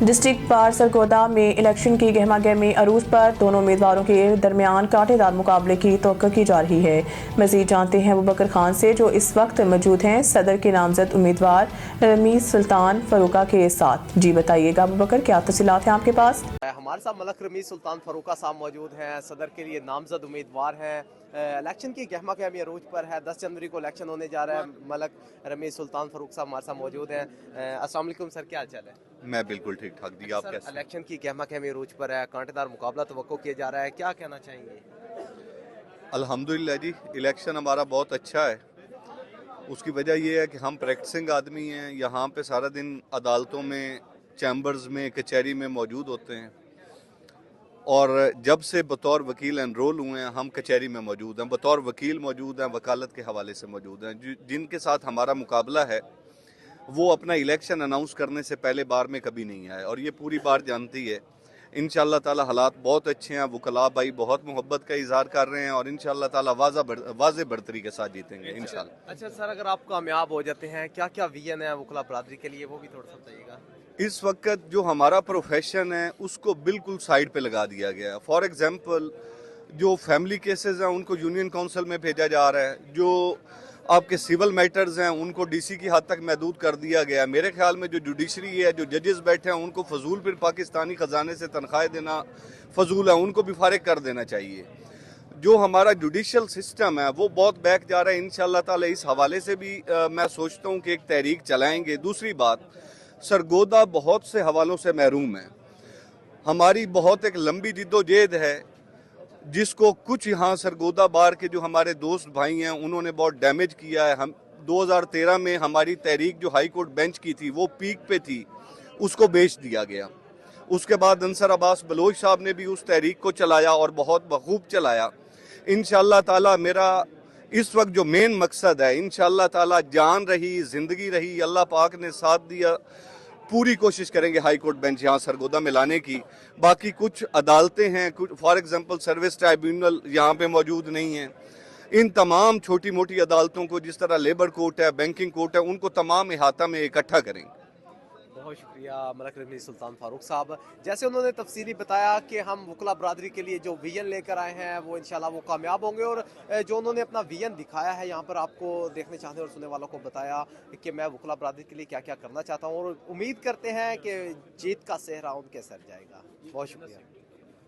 District bar Sargodha में election की गहमा गहमी अरूज पर दोनों उम्मीदवारों के दरमियान कांटेदार मुकाबले की तवक्को की जा रही है। मजीद जानते हैं अबूबकर खान से, जो इस वक्त मौजूद हैं सदर के नामजद उम्मीदवार रमीज सुल्तान फरूका के साथ। जी बताइएगा अबूबकर, क्या तफसीलात हैं आपके पास? हमारे साथ मलक रमीज सुल्तान फरूका साहब मौजूद हैं, सदर के लिए नामजद उम्मीदवार हैं। इलेक्शन की गहमा गहमी अरूज पर है। 10 जनवरी को इलेक्शन होने जा रहा है। मलक रमीज सुल्तान फरूक साहब हमारे साथ मौजूद हैं। अस्सलाम वालेकुम सर, क्या हाल चाल है? मैं बिल्कुल ठीक ठाक जी, आप कैसे? इलेक्शन की गहमा गहमी अरूज पर है, कांटेदार मुकाबला तवक्को किया जा रहा है, क्या कहना चाहेंगे? अल्हम्दुलिल्लाह जी, इलेक्शन हमारा बहुत अच्छा है। उसकी वजह यह है कि हम प्रैक्टिसिंग आदमी हैं, यहाँ पे सारा दिन अदालतों में, चैम्बर्स में, कचहरी में मौजूद होते हैं। और जब से बतौर वकील एनरोल हुए हैं, हम कचहरी में मौजूद हैं, बतौर वकील मौजूद हैं, वकालत के हवाले से मौजूद हैं। जिनके साथ हमारा मुकाबला है वो अपना इलेक्शन अनाउंस करने से पहले बार में कभी नहीं आए, और ये पूरी बार जानती है। इंशाअल्लाह ताला हालात बहुत अच्छे हैं, वकला भाई बहुत मोहब्बत का इजहार कर रहे हैं, और इंशाअल्लाह ताला वाज़े बढ़तरी के साथ जीतेंगे इंशाअल्लाह। अच्छा सर, अगर आप कामयाब हो जाते हैं, क्या क्या विजन है वकला बरादरी के लिए, वो भी थोड़ा सा बताइएगा। इस वक्त जो हमारा प्रोफेशन है उसको बिल्कुल साइड पे लगा दिया गया है। फॉर एग्जांपल, जो फैमिली केसेस हैं उनको यूनियन काउंसिल में भेजा जा रहा है, जो आपके सिविल मैटर्स हैं उनको डीसी की हद तक महदूद कर दिया गया। मेरे ख्याल में जो जुडिशरी है, जो जजेस बैठे हैं, उनको फजूल फिर पाकिस्तानी ख़जाने से तनख्वाहें देना फजूल है, उनको भी फारिग कर देना चाहिए। जो हमारा जुडिशल सिस्टम है वो बहुत बैक जा रहा है। इंशाअल्लाह ताला इस हवाले से भी मैं सोचता हूँ कि एक तहरीक चलाएंगे। दूसरी बात, सरगोदा बहुत से हवालों से महरूम है। हमारी बहुत एक लंबी जिद्दोजहद है, जिसको कुछ यहाँ सरगोदा बार के जो हमारे दोस्त भाई हैं उन्होंने बहुत डैमेज किया है। हम 2013 में हमारी तहरीक जो हाई कोर्ट बेंच की थी वो पीक पे थी, उसको बेच दिया गया। उसके बाद अंसर अब्बास बलोच साहब ने भी उस तहरीक को चलाया और बहुत बखूब चलाया। इंशाअल्लाह ताला मेरा इस वक्त जो मेन मकसद है, इंशाअल्लाह ताला जान रही, ज़िंदगी रही, अल्लाह पाक ने साथ दिया, पूरी कोशिश करेंगे हाई कोर्ट बेंच यहाँ सरगोदा में लाने की। बाकी कुछ अदालतें हैं, कुछ फॉर एग्जांपल सर्विस ट्राइब्यूनल यहाँ पे मौजूद नहीं है। इन तमाम छोटी मोटी अदालतों को, जिस तरह लेबर कोर्ट है, बैंकिंग कोर्ट है, उनको तमाम इहाता में इकट्ठा करेंगे। बहुत शुक्रिया मलक रमीज सुल्तान फारूक साहब। जैसे उन्होंने तफसीली बताया कि हम वकला बरादरी के लिए जो विजन लेकर आए हैं वो इंशाल्लाह वो कामयाब होंगे, और जो उन्होंने अपना विजन दिखाया है यहाँ पर आपको देखने चाहते और सुनने वालों को बताया कि मैं वकला बरादरी के लिए क्या क्या करना चाहता हूँ, और उम्मीद करते हैं कि जीत का सेहरा उनके सर जाएगा। बहुत शुक्रिया।